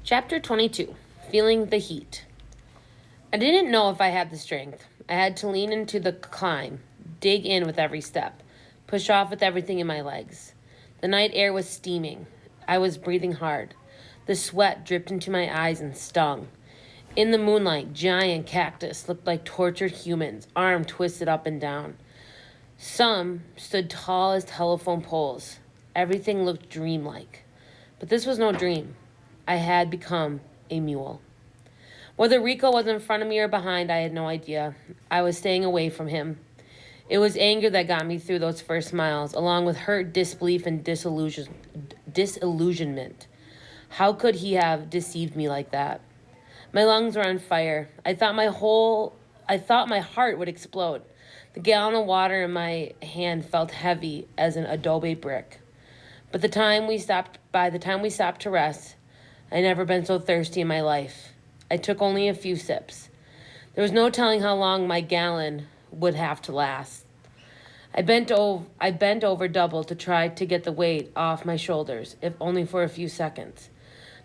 Chapter 22. Feeling the Heat. I didn't know if I had the strength. I had to lean into the climb, dig in with every step, push off with everything in my legs. The night air was steaming. I was breathing hard. The sweat dripped into my eyes and stung. In the moonlight, giant cactus looked like tortured humans, arm twisted up and down. Some stood tall as telephone poles. Everything looked dreamlike. But this was no dream. I had become a mule. Whether Rico was in front of me or behind, I had no idea. I was staying away from him. It was anger that got me through those first miles, along with hurt disbelief and disillusionment. How could he have deceived me like that? My lungs were on fire. I thought my heart would explode. The gallon of water in my hand felt heavy as an adobe brick. But by the time we stopped to rest, I'd never been so thirsty in my life. I took only a few sips. There was no telling how long my gallon would have to last. I bent over double to try to get the weight off my shoulders, if only for a few seconds.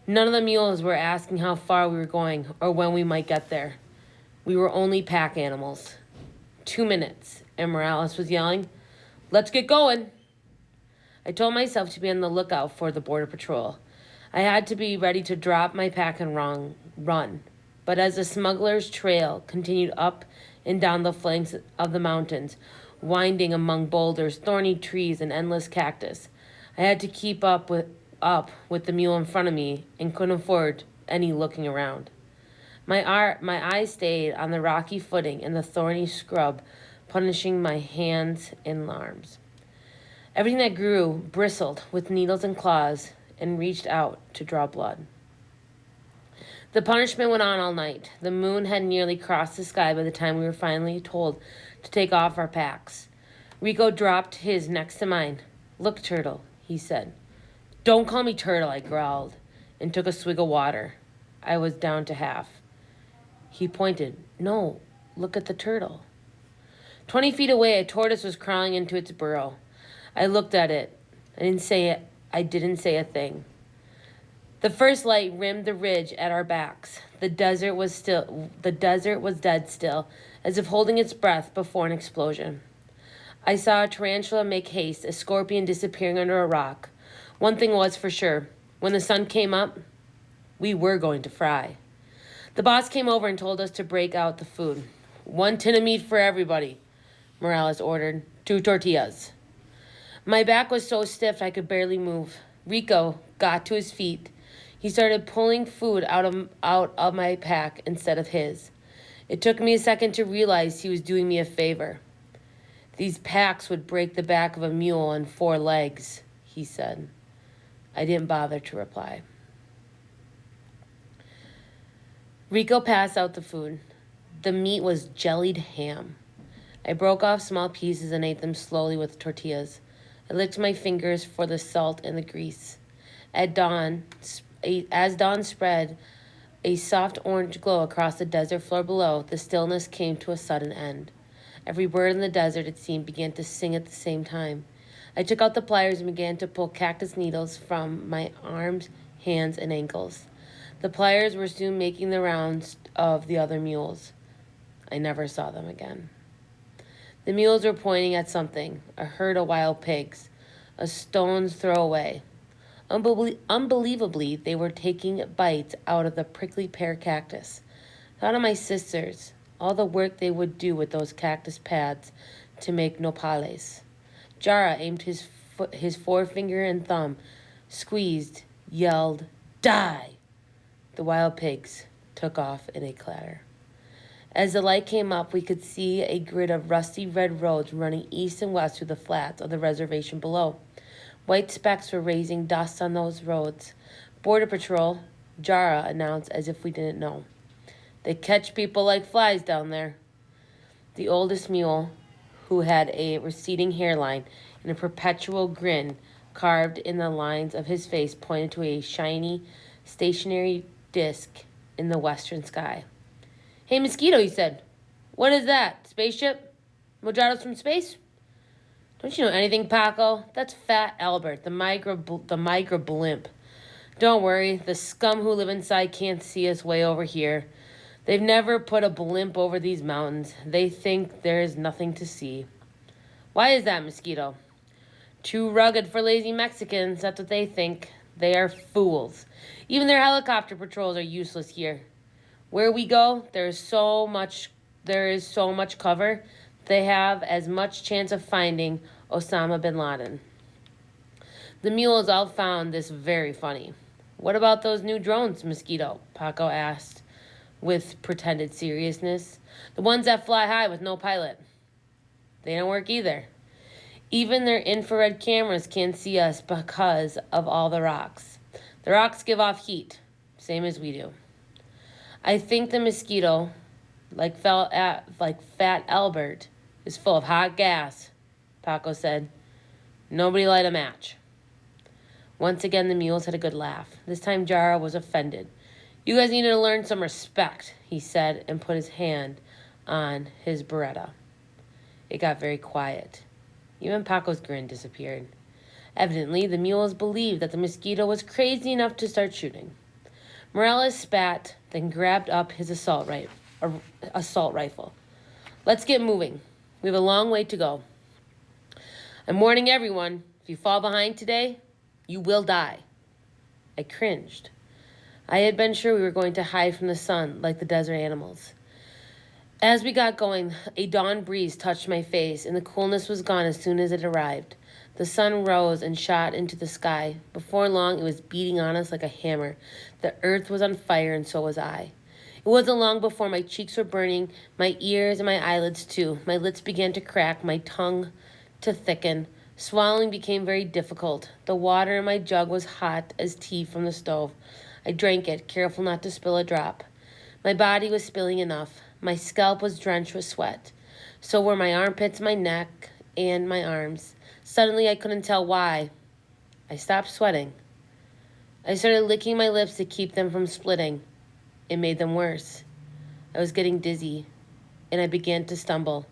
None of the mules were asking how far we were going or when we might get there. We were only pack animals. 2 minutes, and Morales was yelling, "Let's get going!" I told myself to be on the lookout for the border patrol. I had to be ready to drop my pack and run. But as the smuggler's trail continued up and down the flanks of the mountains, winding among boulders, thorny trees, and endless cactus, I had to keep up with the mule in front of me and couldn't afford any looking around. My eyes stayed on the rocky footing and the thorny scrub, punishing my hands and arms. Everything that grew bristled with needles and claws and reached out to draw blood. The punishment went on all night. The moon had nearly crossed the sky by the time we were finally told to take off our packs. Rico dropped his next to mine. "Look, Turtle," he said. "Don't call me Turtle," I growled, and took a swig of water. I was down to half. He pointed. "No, look at the turtle." 20 feet away, a tortoise was crawling into its burrow. I looked at it. I didn't say a thing. The first light rimmed the ridge at our backs. The desert was dead still, as if holding its breath before an explosion. I saw a tarantula make haste, a scorpion disappearing under a rock. One thing was for sure. When the sun came up, we were going to fry. The boss came over and told us to break out the food. "1 tin of meat for everybody," Morales ordered. 2 tortillas. My back was so stiff I could barely move. Rico got to his feet. He started pulling food out of my pack instead of his. It took me a second to realize he was doing me a favor. "These packs would break the back of a mule on 4 legs, he said. I didn't bother to reply. Rico passed out the food. The meat was jellied ham. I broke off small pieces and ate them slowly with tortillas. I licked my fingers for the salt and the grease. As dawn spread a soft orange glow across the desert floor below, the stillness came to a sudden end. Every bird in the desert, it seemed, began to sing at the same time. I took out the pliers and began to pull cactus needles from my arms, hands, and ankles. The pliers were soon making the rounds of the other mules. I never saw them again. The mules were pointing at something, a herd of wild pigs, a stone's throw away. Unbelievably, they were taking bites out of the prickly pear cactus. Thought of my sisters, all the work they would do with those cactus pads to make nopales. Jara aimed his forefinger and thumb, squeezed, yelled, "Die!" The wild pigs took off in a clatter. As the light came up, we could see a grid of rusty red roads running east and west through the flats of the reservation below. White specks were raising dust on those roads. "Border Patrol," Jara announced as if we didn't know. "They catch people like flies down there." The oldest mule, who had a receding hairline and a perpetual grin carved in the lines of his face, pointed to a shiny, stationary disk in the western sky. "Hey, Mosquito," he said. "What is that? Spaceship? Mojados from space?" "Don't you know anything, Paco? That's Fat Albert, the migra blimp. Don't worry, the scum who live inside can't see us way over here. They've never put a blimp over these mountains. They think there is nothing to see. Why is that, Mosquito? Too rugged for lazy Mexicans, that's what they think. They are fools. Even their helicopter patrols are useless here. Where we go, there is so much cover. They have as much chance of finding Osama bin Laden. The mules all found this very funny. What about those new drones, Mosquito? Paco asked with pretended seriousness. The ones that fly high with no pilot. They don't work either. Even their infrared cameras can't see us because of all the rocks. The rocks give off heat, same as we do. I think the mosquito, like Fat Albert, is full of hot gas, Paco said. Nobody light a match. Once again, the mules had a good laugh. This time, Jara was offended. You guys need to learn some respect, he said, and put his hand on his Beretta. It got very quiet. Even Paco's grin disappeared. Evidently, the mules believed that the mosquito was crazy enough to start shooting. Morales spat, then grabbed up his assault rifle. Let's get moving. We have a long way to go. I'm warning everyone, if you fall behind today, you will die. I cringed. I had been sure we were going to hide from the sun like the desert animals. As we got going, a dawn breeze touched my face, and the coolness was gone as soon as it arrived. The sun rose and shot into the sky. Before long, it was beating on us like a hammer. The earth was on fire, and so was I. It wasn't long before my cheeks were burning, my ears and my eyelids too. My lips began to crack, my tongue to thicken. Swallowing became very difficult. The water in my jug was hot as tea from the stove. I drank it, careful not to spill a drop. My body was spilling enough. My scalp was drenched with sweat. So were my armpits, my neck, and my arms. Suddenly, I couldn't tell why. I stopped sweating. I started licking my lips to keep them from splitting. It made them worse. I was getting dizzy, and I began to stumble.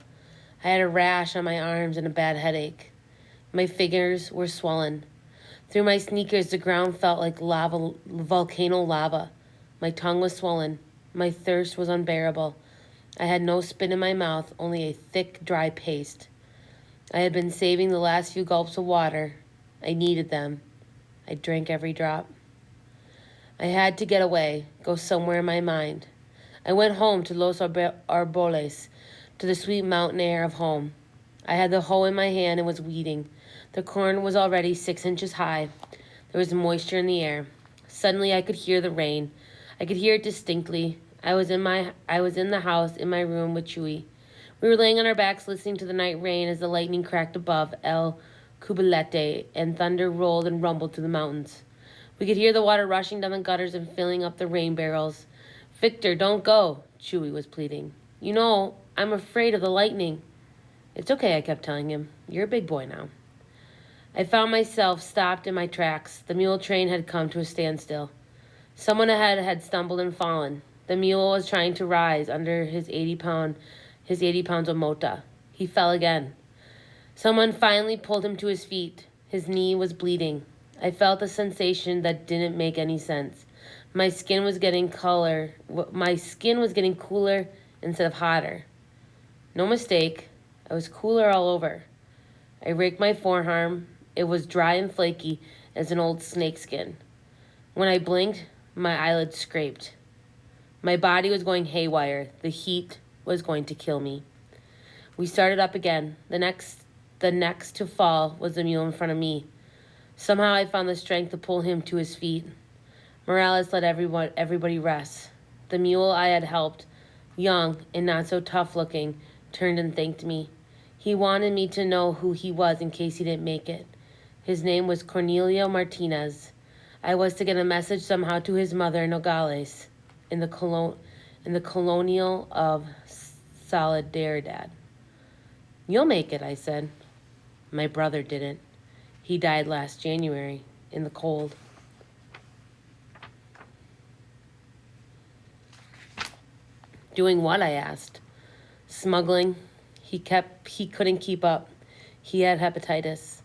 I had a rash on my arms and a bad headache. My fingers were swollen. Through my sneakers, the ground felt like volcano lava. My tongue was swollen. My thirst was unbearable. I had no spit in my mouth, only a thick, dry paste. I had been saving the last few gulps of water. I needed them. I drank every drop. I had to get away, go somewhere in my mind. I went home to Los Arboles, to the sweet mountain air of home. I had the hoe in my hand and was weeding. The corn was already 6 inches high. There was moisture in the air. Suddenly I could hear the rain. I could hear it distinctly. I was in the house in my room with Chewy. We were laying on our backs listening to the night rain as the lightning cracked above El Cubilete and thunder rolled and rumbled through the mountains. We could hear the water rushing down the gutters and filling up the rain barrels. Victor, don't go, Chewy was pleading. You know, I'm afraid of the lightning. It's okay, I kept telling him. You're a big boy now. I found myself stopped in my tracks. The mule train had come to a standstill. Someone ahead had stumbled and fallen. The mule was trying to rise under his 80 pounds of mota. He fell again. Someone finally pulled him to his feet. His knee was bleeding. I felt a sensation that didn't make any sense. My skin was getting cooler instead of hotter. No mistake, I was cooler all over. I raked my forearm. It was dry and flaky as an old snakeskin. When I blinked, my eyelids scraped. My body was going haywire. The heat was going to kill me. We started up again. The next to fall was the mule in front of me. Somehow I found the strength to pull him to his feet. Morales let everybody rest. The mule I had helped, young and not so tough looking, turned and thanked me. He wanted me to know who he was in case he didn't make it. His name was Cornelio Martinez. I was to get a message somehow to his mother in Nogales, in the colonial of Solidaridad. You'll make it, I said. My brother didn't. He died last January in the cold. Doing what, I asked. Smuggling. He couldn't keep up. He had hepatitis.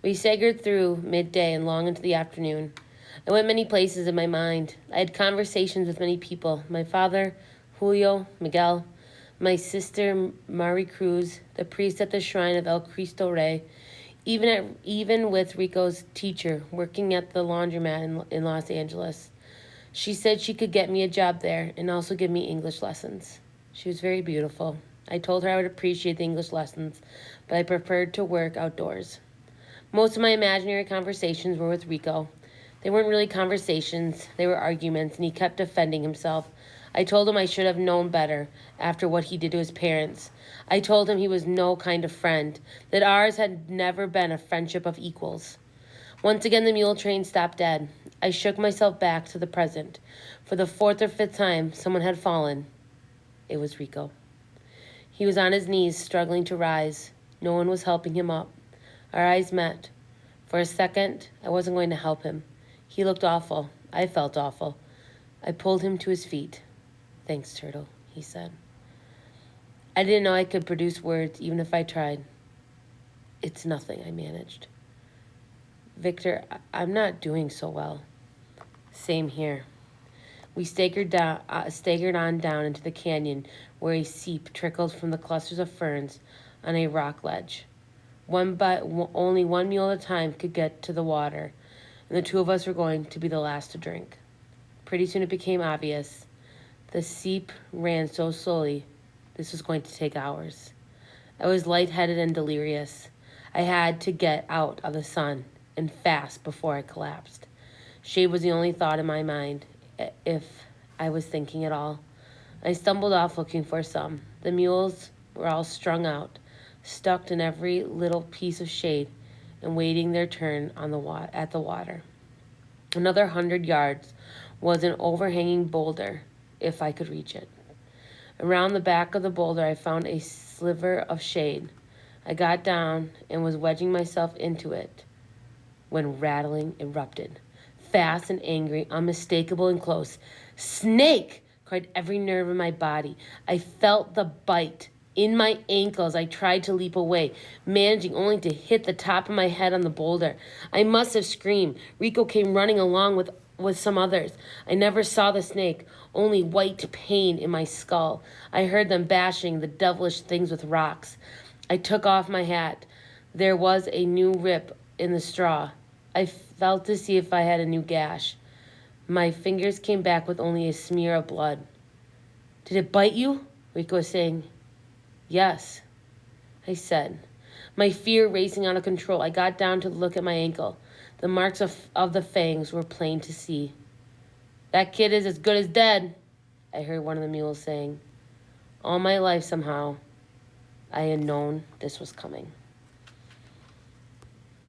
We staggered through midday and long into the afternoon. I went many places in my mind. I had conversations with many people. My father, Julio, Miguel, my sister, Mari Cruz, the priest at the shrine of El Cristo Rey, even with Rico's teacher working at the laundromat in Los Angeles. She said she could get me a job there and also give me English lessons. She was very beautiful. I told her I would appreciate the English lessons, but I preferred to work outdoors. Most of my imaginary conversations were with Rico. They weren't really conversations, they were arguments, and he kept defending himself. I told him I should have known better after what he did to his parents. I told him he was no kind of friend, that ours had never been a friendship of equals. Once again, the mule train stopped dead. I shook myself back to the present. For the fourth or fifth time, someone had fallen. It was Rico. He was on his knees, struggling to rise. No one was helping him up. Our eyes met. For a second, I wasn't going to help him. He looked awful. I felt awful. I pulled him to his feet. "Thanks, Turtle," he said. I didn't know I could produce words, even if I tried. "It's nothing," I managed. "Victor, I'm not doing so well." "Same here." We staggered on down into the canyon, where a seep trickled from the clusters of ferns on a rock ledge. Only one mule at a time could get to the water, and the two of us were going to be the last to drink. Pretty soon it became obvious. The seep ran so slowly, this was going to take hours. I was lightheaded and delirious. I had to get out of the sun, and fast before I collapsed. Shade was the only thought in my mind, if I was thinking at all. I stumbled off looking for some. The mules were all strung out, stuck in every little piece of shade, and waiting their turn at the water. Another 100 yards was an overhanging boulder, if I could reach it. Around the back of the boulder, I found a sliver of shade. I got down and was wedging myself into it when rattling erupted. Fast and angry, unmistakable and close. "Snake!" cried every nerve in my body. I felt the bite in my ankle as I tried to leap away, managing only to hit the top of my head on the boulder. I must have screamed. Rico came running along with some others. I never saw the snake, only white pain in my skull. I heard them bashing the devilish things with rocks. I took off my hat. There was a new rip in the straw. I felt to see if I had a new gash. My fingers came back with only a smear of blood. "Did it bite you?" Rico was saying. "Yes," I said, my fear racing out of control. I got down to look at my ankle. The marks of the fangs were plain to see. "That kid is as good as dead," I heard one of the mules saying. All my life, somehow, I had known this was coming.